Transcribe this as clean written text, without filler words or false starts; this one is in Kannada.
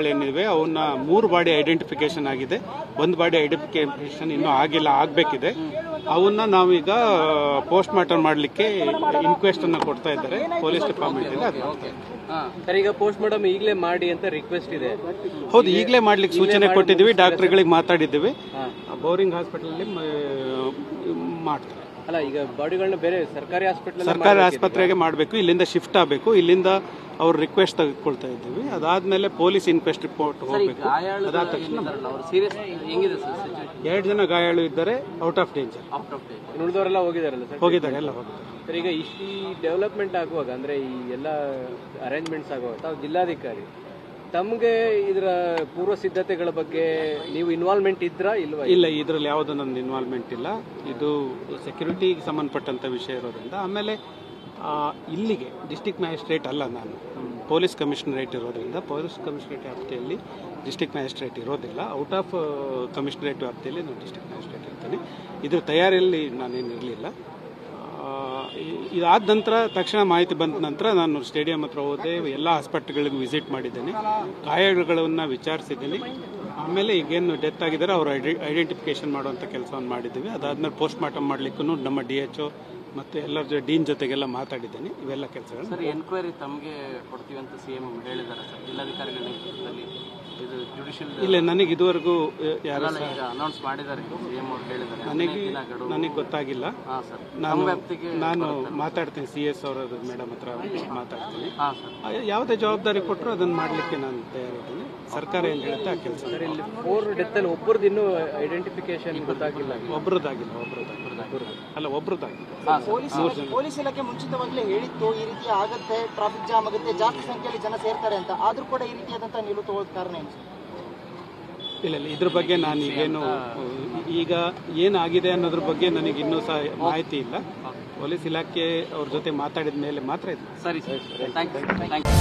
ಏನಿವೆ ಅವನ್ನ 3 ಬಾಡಿ ಐಡೆಂಟಿಫಿಕೇಶನ್ ಆಗಿದೆ. 1 ಬಾಡಿ ಐಡೆಂಟಿಫಿಕೇಶನ್ ಇನ್ನೂ ಆಗಿಲ್ಲ, ಆಗಬೇಕಿದೆ. ಅವನ್ನ ನಾವೀಗ ಪೋಸ್ಟ್ ಮಾರ್ಟಮ್ ಮಾಡಲಿಕ್ಕೆ ಇನ್ಕ್ವೆಸ್ಟ್ ಅನ್ನ ಕೊಡ್ತಾ ಇದ್ದಾರೆ ಪೊಲೀಸ್ ಡಿಪಾರ್ಟ್ಮೆಂಟ್ ಇಂದ. ಸರ್, ಈಗ ಪೋಸ್ಟ್ ಮಾರ್ಟಮ್ ಈಗಲೇ ಮಾಡಿ ಅಂತ ರಿಕ್ವೆಸ್ಟ್ ಇದೆ. ಹೌದು, ಈಗಲೇ ಮಾಡ್ಲಿಕ್ಕೆ ಸೂಚನೆ ಕೊಟ್ಟಿದ್ದೀವಿ, ಡಾಕ್ಟರ್ಗಳಿಗೆ ಮಾತಾಡಿದ್ದೀವಿ. ಬೋರಿಂಗ್ ಹಾಸ್ಪಿಟಲ್ ಅಲ್ಲಿ ಮಾಡ್ತಾರೆ. ಅಲ್ಲ, ಈಗ ಬಾಡಿಗಳನ್ನ ಬೇರೆ ಸರ್ಕಾರಿ ಆಸ್ಪತ್ರೆಗೆ ಮಾಡಬೇಕು, ಇಲ್ಲಿಂದ ಶಿಫ್ಟ್ ಆಗಬೇಕು. ಇಲ್ಲಿಂದ ಅವ್ರ ರಿಕ್ವೆಸ್ಟ್ ತೆಗೆದುಕೊಳ್ತಾ ಇದ್ದೀವಿ. ಅದಾದ್ಮೇಲೆ ಪೊಲೀಸ್ ಇನ್ಕ್ವೆಸ್ಟ್ ರಿಪೋರ್ಟ್ ಹೋಗಬೇಕು. ಅದಾದ ತಕ್ಷಣ 2 ಜನ ಗಾಯಾಳು ಇದ್ದಾರೆ, ಔಟ್ ಆಫ್ ಡೇಂಜರ್. ಉಳಿದವರೆಲ್ಲ ಹೋಗಿದಾರಲ್ಲ ಸರ್? ಹೋಗಿದ್ದಾರೆ, ಎಲ್ಲ ಹೋಗಿದ್ದಾರೆ. ಸರ್, ಈಗ ಇಷ್ಟು ಡೆವಲಪ್ಮೆಂಟ್ ಆಗುವಾಗ, ಅಂದ್ರೆ ಈ ಎಲ್ಲ ಅರೇಂಜ್ಮೆಂಟ್ಸ್ ಆಗುವಾಗ ತಾವು ಜಿಲ್ಲಾಧಿಕಾರಿ ತಮಗೆ ಇದರ ಪೂರ್ವ ಸಿದ್ಧತೆಗಳ ಬಗ್ಗೆ ನೀವು ಇನ್ವಾಲ್ವ್ಮೆಂಟ್ ಇದ್ರಾ ಇಲ್ವಾ? ಇಲ್ಲ, ಇದರಲ್ಲಿ ಯಾವುದೋ ನನ್ನ ಇನ್ವಾಲ್ವ್ಮೆಂಟ್ ಇಲ್ಲ. ಇದು ಸೆಕ್ಯೂರಿಟಿಗೆ ಸಂಬಂಧಪಟ್ಟಂತ ವಿಷಯ ಇರೋದ್ರಿಂದ. ಆಮೇಲೆ ಇಲ್ಲಿಗೆ ಡಿಸ್ಟ್ರಿಕ್ಟ್ ಮ್ಯಾಜಿಸ್ಟ್ರೇಟ್ ಅಲ್ಲ, ನಾನು ಪೊಲೀಸ್ ಕಮಿಷನರೇಟ್ ಇರೋದ್ರಿಂದ ಪೊಲೀಸ್ ಕಮಿಷನರೇಟ್ ವ್ಯಾಪ್ತಿಯಲ್ಲಿ ಡಿಸ್ಟ್ರಿಕ್ಟ್ ಮ್ಯಾಜಿಸ್ಟ್ರೇಟ್ ಇರೋದಿಲ್ಲ. ಔಟ್ ಆಫ್ ಕಮಿಷನರೇಟ್ ವ್ಯಾಪ್ತಿಯಲ್ಲಿ ನಾನು ಡಿಸ್ಟ್ರಿಕ್ಟ್ ಮ್ಯಾಜಿಸ್ಟ್ರೇಟ್ ಇರ್ತೇನೆ. ಇದ್ರ ತಯಾರಿಯಲ್ಲಿ ನಾನೇನು ಇರಲಿಲ್ಲ. ಇದಾದ ನಂತರ ತಕ್ಷಣ ಮಾಹಿತಿ ಬಂದ ನಂತರ ನಾನು ಸ್ಟೇಡಿಯಂ ಹತ್ರ ಹೋದೆ, ಎಲ್ಲ ಹಾಸ್ಪಿಟಲ್ಗಳಿಗೂ ವಿಸಿಟ್ ಮಾಡಿದ್ದೇನೆ, ಗಾಯಗಳನ್ನು ವಿಚಾರಿಸಿದ್ದೀನಿ. ಆಮೇಲೆ ಈಗೇನು ಡೆತ್ ಆಗಿದ್ದಾರೆ ಅವ್ರ ಐಡೆಂಟಿಫಿಕೇಶನ್ ಮಾಡುವಂಥ ಕೆಲಸವನ್ನು ಮಾಡಿದ್ದೀವಿ. ಅದಾದ್ಮೇಲೆ ಪೋಸ್ಟ್ ಮಾರ್ಟಮ್ ಮಾಡಲಿಕ್ಕೂ ನಮ್ಮ DHO ಮತ್ತು ಎಲ್ಲರ ಡೀನ್ ಜೊತೆಗೆಲ್ಲ ಮಾತಾಡಿದ್ದೇನೆ. ಇವೆಲ್ಲ ಕೆಲಸಗಳು. ಸರ್, ಎನ್ಕ್ವೈರಿ ತಮಗೆ ಕೊಡ್ತೀವಿ ಅಂತ CM ಹೇಳಿದ್ದಾರೆ ಸರ್, ಜಿಲ್ಲಾಧಿಕಾರಿಗಳ ನೇತೃತ್ವದಲ್ಲಿ. ಇದು ಜುಡಿಷಿಯಲ್ ಇಲ್ಲ, ನನಗೆ ಇದುವರೆಗೂ ಯಾರು ಅನೌನ್ಸ್ ಮಾಡಿದ್ದಾರೆ, CM ಅವರು ಹೇಳಿದ್ದಾರೆ. ನನಗೆ ಗೊತ್ತಾಗಿಲ್ಲ. ನಾನು ಮಾತಾಡ್ತೀನಿ, CS ಅವರ ಮೇಡಮ್ ಹತ್ರ ಮಾತಾಡ್ತೀನಿ. ಯಾವುದೇ ಜವಾಬ್ದಾರಿ ಕೊಟ್ಟರು ಅದನ್ನು ಮಾಡಲಿಕ್ಕೆ ನಾನು ತಯಾರಿದ್ದೀನಿ. ಸರ್ಕಾರ ಏನು ಹೇಳುತ್ತೆ ಆ ಕೆಲಸ. ಇಲ್ಲಿ 4 ಡೆತ್ ಅಲ್ಲಿ ಒಬ್ಬರದ್ದು ಇನ್ನೂ ಐಡೆಂಟಿಫಿಕೇಶನ್ ಗೊತ್ತಾಗಿಲ್ಲ. ಒಬ್ಬರದ್ದಾಗಿಲ್ಲ. ಪೊಲೀಸ್ ಇಲಾಖೆ ಮುಂಚಿತವಾಗಲೇ ಹೇಳಿತ್ತು ಈ ರೀತಿ ಆಗತ್ತೆ, ಟ್ರಾಫಿಕ್ ಜಾಮ್ ಆಗುತ್ತೆ, ಜಾಸ್ತಿ ಸಂಖ್ಯೆಯಲ್ಲಿ ಜನ ಸೇರ್ತಾರೆ ಅಂತ. ಆದ್ರೂ ಕೂಡ ಈ ರೀತಿಯಾದಂತಹ ನಿಲುವು ತಗೊಳ್ಳೋದು ಕಾರಣ ಏನು? ಇಲ್ಲ, ಇದ್ರ ಬಗ್ಗೆ ನಾನು ಈಗ ಏನಾಗಿದೆ ಅನ್ನೋದ್ರ ಬಗ್ಗೆ ನನಗೆ ಇನ್ನೂ ಸಹ ಮಾಹಿತಿ ಇಲ್ಲ. ಪೊಲೀಸ್ ಇಲಾಖೆ ಅವ್ರ ಜೊತೆ ಮಾತಾಡಿದ ಮೇಲೆ ಮಾತ್ರ ಇದು. ಸರಿ ಸರ್, ಥ್ಯಾಂಕ್ ಯು.